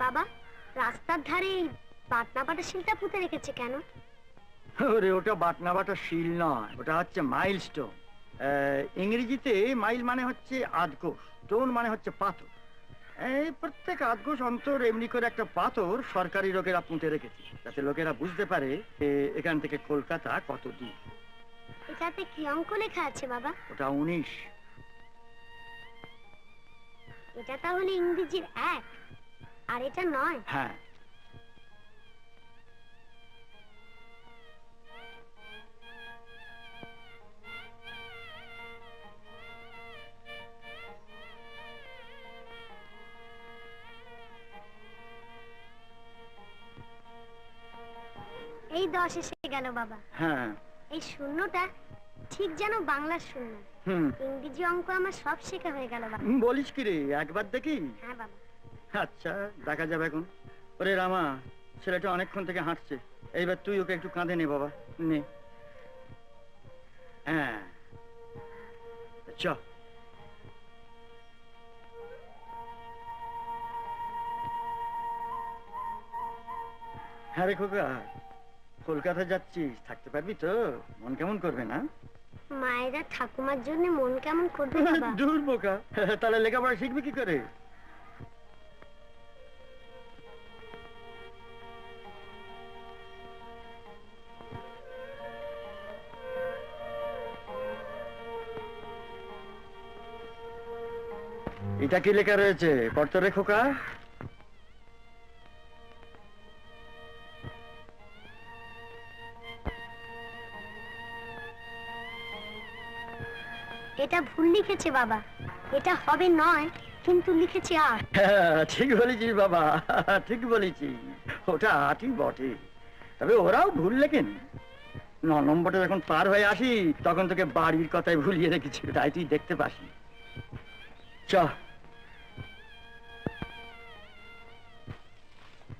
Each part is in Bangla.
বাবা, রাস্তার ধারে বাটনা বাটা শিলটা পুঁতে রেখেছে কেন? ওরে ওটা বাটনা বাটা শিল নয়, ওটা হচ্ছে মাইলস্টোন। ইংরেজিতে মাইল মানে হচ্ছে আধকোষ, স্টোন মানে হচ্ছে পাথর। এই প্রত্যেক আধকোষ অন্তর এমনি করে একটা পাথর সরকারি লোকেরা পুঁতে রেখেছে, যাতে লোকেরা বুঝতে পারে এখান থেকে কলকাতা কত দূর। এটাতে কি অঙ্ক লেখা আছে বাবা? ওটা 19। এটা তাহলে ইংরেজির 1 আর এটা 9। হ্যাঁ। এই 10 এসে গেল বাবা। হ্যাঁ। এই শূন্যটা ঠিক যেন বাংলার শূন্য। ইংরেজি অঙ্ক আমার সব শেখা হয়ে গেল বাবা। বলিস কি রে, একবার দেখি? হ্যাঁ বাবা। আচ্ছা, দেখা যাবে এখন। ওরে রামা, ছেলেটা অনেকক্ষণ থেকে হাঁটছে, এইবার তুই ওকে একটু কাঁধে নে বাবা, নে। হ্যাঁ, চ। হ্যাঁ রে খোকা, কলকাতা যাচ্ছিস, থাকতে পারবি তো? মন কেমন করবে না? মায়েরা ঠাকুমার জন্য মন কেমন করবে বাবা? দূর বোকা, তাহলে লেখাপড়া শিখবি কি করে? এটা কি লেখা রয়েছে পড়তো রে খোকা? এটা ভুল লিখেছে বাবা, এটা হবে 9 কিন্তু লিখেছে 8। ঠিক বলেছিস বাবা, ঠিক বলেছিস, ওটা 8ই বটে, তবে ওরাও ভুল লেখেন। 9 নম্বরটা যখন পার হয়ে আসি তখন তোকে বাড়ির কথাই ভুলিয়ে রেখেছি, তাই তুই দেখতে পাসনি। চ।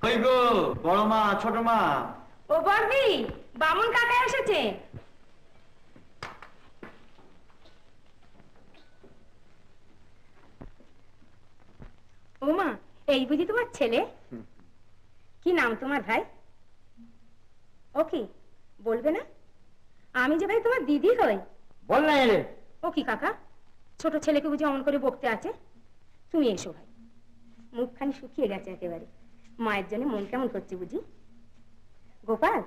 কই গো বড় মা, ছোট মা? ও বর্দি, বামুন কাকা এসেছে। ও মা, এই বুঝি তোমার ছেলে? কি নাম তোমার ভাই? ও কি বলবে না? আমি যে ভাই তোমার দিদি হই। বল না এলে। ও কি কাকা, ছোট ছেলেকে বুঝি অমন করে বকতে আছে? তুমি এসো ভাই, মুখখানি শুকিয়ে গেছে একেবারে, মায়ের জন্য মন কেমন করছে বুঝি। গোপাল,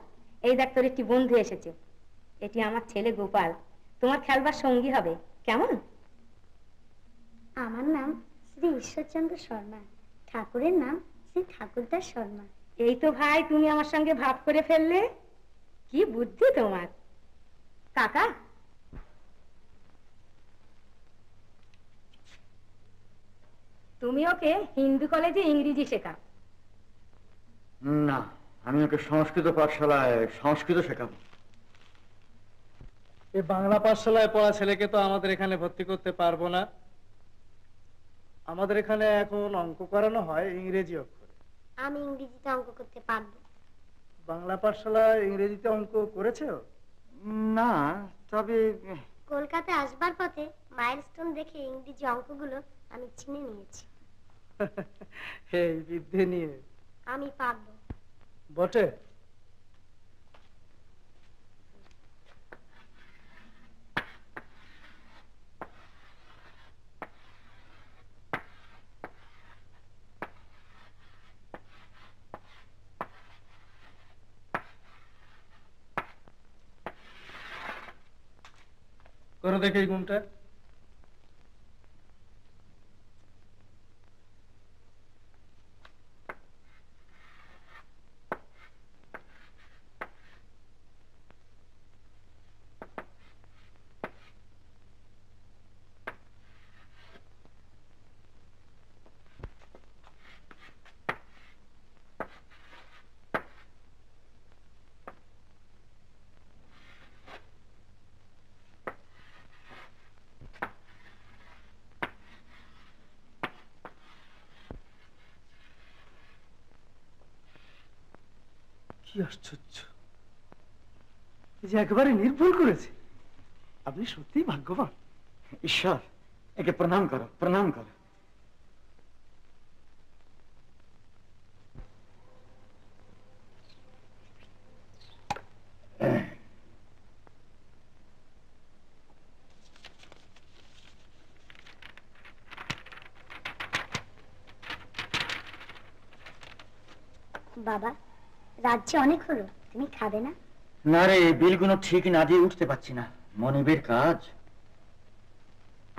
এই দেখ তোর একটি বন্ধু এসেছে, এটি আমার ছেলে গোপাল, তোমার খেলবার সঙ্গী হবে, কেমন? আমার নাম শ্রী ঈশ্বরচন্দ্র শর্মা, ঠাকুরের নাম শ্রী ঠাকুরদাস শর্মা। এই তো ভাই, তুমি আমার সঙ্গে ভাব করে ফেললে, কি বুদ্ধি তোমার। কাকা, তুমি ওকে হিন্দু কলেজে ইংরেজি শেখাও। না, আমি ওকে সংস্কৃত পাঠশালায় সংস্কৃত শেখাবো। এই বাংলা পাঠশালায় পড়া ছেলেকে তো আমাদের এখানে ভর্তি করতে পারবো না। আমাদের এখানে এখন অঙ্ক করানো হয় ইংরেজি অক্ষরে। আমি ইংরেজিতে অঙ্ক করতে পারবো। বাংলা পাঠশালায় ইংরেজিতে অঙ্ক করেছো? না, তবে কলকাতায় আসবার পথে মাইলস্টোন দেখে ইংরেজি অঙ্কগুলো আমি চিনে নিয়েছি। এই বিদ্যে নিয়ে আমি পারবো। বটে। করো দেখে এই গুণটা। কি আশ্চর্য, যে একেবারে নির্ভুল করেছে। আপনি সত্যিই ভাগ্যবান। ঈশ্বর, একে প্রণাম করো, প্রণাম করো। বাবা, রাত যে অনেক হলো, তুমি খাবে না? না রে, বিলগুলো ঠিক না দিয়ে উঠতে পারছি না, মনিবের কাজ।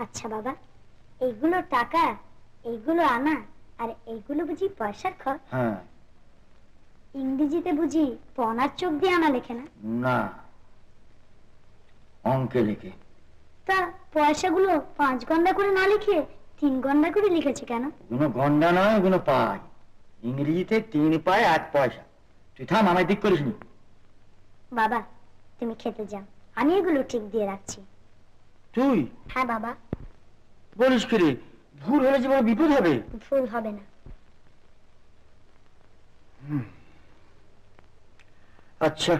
আচ্ছা বাবা, এইগুলো টাকা, এইগুলো আনা, আর এইগুলো বুঝি পয়সার খর? হ্যাঁ। ইংরেজিতে বুঝি পনার চোখ দিয়ে আনা লেখে না? না, অঙ্কে লিখে। তা পয়সাগুলো 5 গন্ডা করে না লিখে 3 গন্ডা করে লিখেছে কেন? কোনো গন্ডা নয়, কোনো পায়। ইংরেজিতে 3 পায় 8 পয়সা। তুই থাম, আমায় দিক করিস নি। বাবা, তুমি খেতে যাও, আমি এগুলো ঠিক দিয়ে রাখছি। তুই হ্যাঁ বাবা। বলিস কি রে? ভুল হলে যে বড় বিপদ হবে। ভুল হবে না। আচ্ছা,